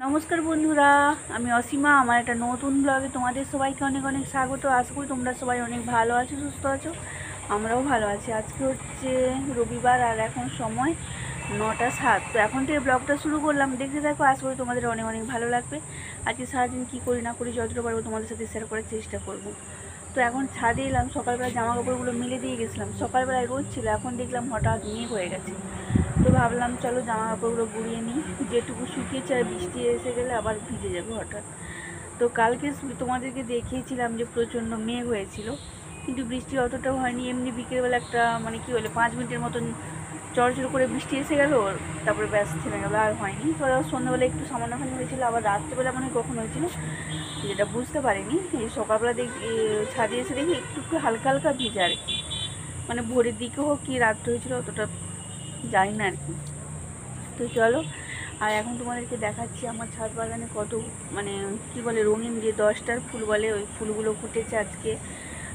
নমস্কার বন্ধুরা, আমি অসীমা। আমার একটা নতুন ব্লগে তোমাদের সবাইকে অনেক অনেক স্বাগত। আশা করি তোমরা সবাই অনেক ভালো আছো, সুস্থ আছো। আমরাও ভালো আছি। আজকে হচ্ছে রবিবার আর এখন সময় 9টা 7। তো এখন থেকে ব্লগটা শুরু করলাম, দেখতে থাকো। আশা করি তোমাদের অনেক অনেক ভালো লাগবে। আজকে সারাদিন কী করি না করি যতটা পারবো তোমাদের সাথে শেয়ার করার চেষ্টা করব। তো এখন ছাদে এলাম, সকালবেলা জামা কাপড়গুলো মেলে দিয়ে গেছিলাম। সকালবেলায় রোদ ছিল, এখন দেখলাম হঠাৎ মেঘ হয়ে গেছে। তো ভাবলাম চলো জামা কাপড়গুলো গুড়িয়ে নিই, যেটুকু শুকিয়েছে আর বৃষ্টি এসে গেলে আবার ভিজে যাবে হঠাৎ। তো কালকে তোমাদেরকে দেখিয়েছিলাম যে প্রচণ্ড মেঘ হয়েছিল, কিন্তু বৃষ্টি অতটাও হয়নি। এমনি বিকেলবেলা একটা কী বলে 5 মিনিটের মতন চড়চড় করে বৃষ্টি এসে গেল, তারপরে ব্যাস থেমে গেলো, আর হয়নি। তো সন্ধ্যাবেলা একটু সামান্যখানি হয়েছিল, আবার রাত্রেবেলা কখন হয়েছিল যেটা বুঝতে পারিনি। এই সকালবেলা দেখি ছাদে এসে দেখি একটু একটু হালকা হালকা ভিজে আর কি, ভোরের দিকে হোক কি রাত্রে হয়েছিল অতটা জানি না আর কি। তো চলো, আর এখন তোমাদেরকে দেখাচ্ছি আমার ছাদ বাগানে কত কী বলে রঙিন যে 10টার ফুল বলে, ওই ফুলগুলো ফুটেছে আজকে।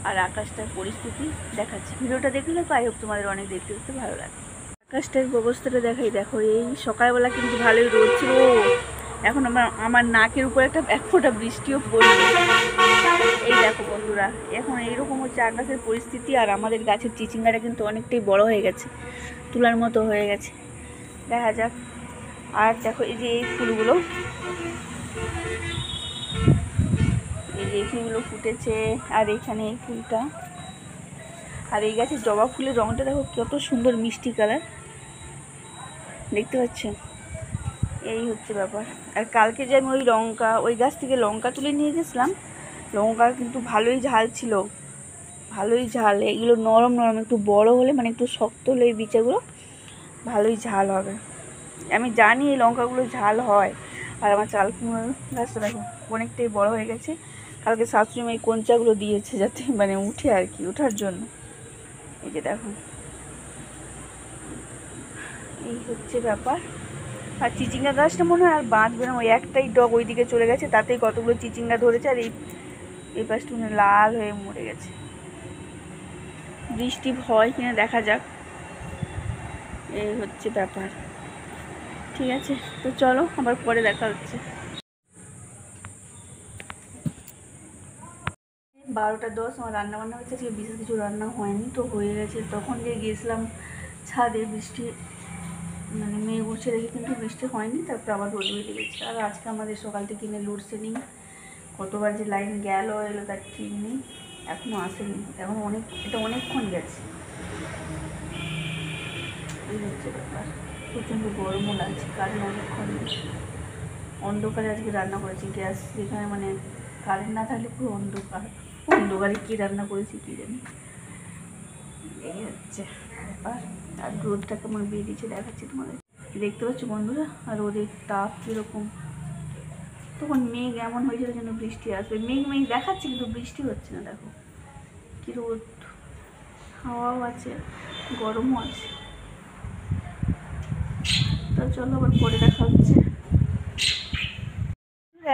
আর আকাশটার পরিস্থিতি দেখাচ্ছি, ভিডিওটা দেখলে তো আই হোপ তোমাদের অনেক দেখতে দেখতে ভালো লাগে। আকাশটার অবস্থাটা দেখাই, দেখো এই সকালবেলা কিন্তু ভালোই রোদ ছিল। এখন আমার নাকের উপর এক ফোঁটা বৃষ্টিও পড়বে। এই দেখো বন্ধুরা, এখন এইরকম হচ্ছে আকাশের পরিস্থিতি। আর আমাদের গাছের চিচিঙ্গাটা কিন্তু অনেকটাই বড় হয়ে গেছে, তুলার মতো হয়ে গেছে। দেখা যাক। আর দেখো এই যে এই ফুলগুলো, এই ফুলগুলো ফুটেছে। আর এখানে এই ফুলটা, আর এই গাছের জবা ফুলের রঙটা দেখো কত সুন্দর মিষ্টি কালার, দেখতে পাচ্ছ? এই হচ্ছে ব্যাপার। আর কালকে যে আমি ওই গাছ থেকে লঙ্কা তুলে নিয়ে গেছিলাম, লঙ্কা কিন্তু ভালোই ঝাল ছিল, ভালোই ঝাল। এগুলো নরম নরম, একটু বড় হলে একটু শক্ত হলে এই বিচাগুলো ভালোই ঝাল হবে। আমি জানি এই লঙ্কাগুলো ঝাল হয়। আর আমার চাল কুমড়োর গাছটা দেখো অনেকটাই বড় হয়ে গেছে। কালকে শাশুড়ি মা এই কঞ্চাগুলো দিয়েছে যাতে উঠে আর কি, ওঠার জন্য। এই যে দেখো, এই হচ্ছে ব্যাপার। আর চিচিঙ্গা গাছটা মনে হয় আর বাঁচবে না, ওই একটাই ডগ ওইদিকে চলে গেছে, তাতেই কতগুলো চিচিঙ্গা ধরেছে। আর এই পাশটা লাল হয়ে মরে গেছে। বৃষ্টি হয় কিনা দেখা যাক। এই হচ্ছে ব্যাপার। ঠিক আছে, তো চলো আবার পরে দেখা হচ্ছে। 12টা 10 আমার রান্নাবান্না হচ্ছে। আজকে বিশেষ কিছু রান্না হয়নি, তো হয়ে গেছে। তখন যে গিয়েছিলাম ছাদে, বৃষ্টি মেঘ উঠছে দেখে কিন্তু বৃষ্টি হয়নি, তারপরে আবার রোদ বেরিয়ে গেছে। আর আজকে আমাদের সকাল থেকে লোডশেডিং, কতবার যে লাইন গেল এলো তার ঠিক নেই, এখনও আসেনি। এখন এটা অনেকক্ষণ গেছে। এই হচ্ছে ব্যাপার। প্রচণ্ড গরমও লাগছে, কারেন্ট অনেকক্ষণ অন্ধকারে আজকে রান্না করেছি। গ্যাস যেখানে কারেন্ট না থাকলে পুরো অন্ধকারে কী রান্না করেছি কী জানি। এই হচ্ছে ব্যাপার। আর রোদটা কেমন বেরিয়েছে দেখাচ্ছি তোমাদের, দেখতে পাচ্ছ বন্ধুরা। আর রোদের তাপ কীরকম, তখন মেঘ এমন হয়েছিল যেন বৃষ্টি আসবে। মেঘ দেখাচ্ছে কিন্তু বৃষ্টি হচ্ছে না। দেখো কী রোদ, হাওয়াও আছে, গরমও আছে। তো চলো আবার পরে দেখা হচ্ছে।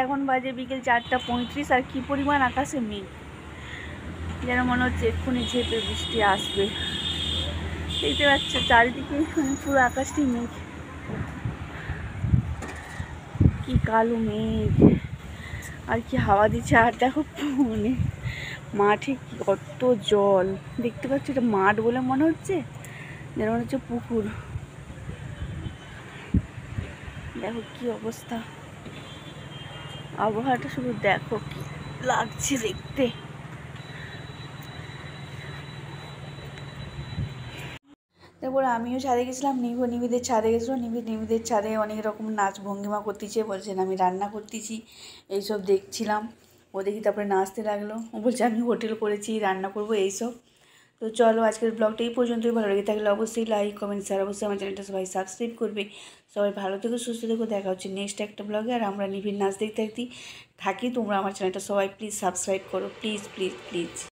এখন বাজে বিকেল 4টা 35, আর কি পরিমাণ আকাশে মেঘ, যেন মনে হচ্ছে এক্ষুনি ঝেপে বৃষ্টি আসবে। দেখতে পাচ্ছ চারিদিকে পুরো আকাশটি মেঘ, কি কালো মেঘ, আর কি হাওয়া দিচ্ছে। আর দেখো মাঠে কত জল, দেখতে পাচ্ছ? এটা মাঠ বলে মনে হচ্ছে, যেন মনে হচ্ছে পুকুর। দেখো কি অবস্থা, আবহাওয়াটা শুধু দেখো কি লাগছে দেখতে। তারপরে আমিও ছাদে গেছিলাম, নিবিদের ছাদে গেছিলো। নিবিদের ছাদে অনেক রকম নাচ ভঙ্গিমা করতেছে, বলছেন আমি রান্না করতেছি, এইসব দেখছিলাম। ও দেখি তারপরে নাচতে লাগলো। ও বলছে আমি হোটেল করেছি, রান্না করবো এইসব। তো চলো আজকের ব্লগটা এই পর্যন্তই। ভালো লেগে থাকলে অবশ্যই লাইক কমেন্ট শেয়ার, অবশ্যই আমার চ্যানেলটা সবাই সাবস্ক্রাইব করবে। সবাই ভালো থেকো, সুস্থ থেকো। দেখা হচ্ছে নেক্সট একটা ব্লগে। আর আমরা নিবিড় নাচ দেখতে থাকি। তোমরা আমার চ্যানেলটা সবাই প্লিজ সাবস্ক্রাইব করো, প্লিজ প্লিজ প্লিজ।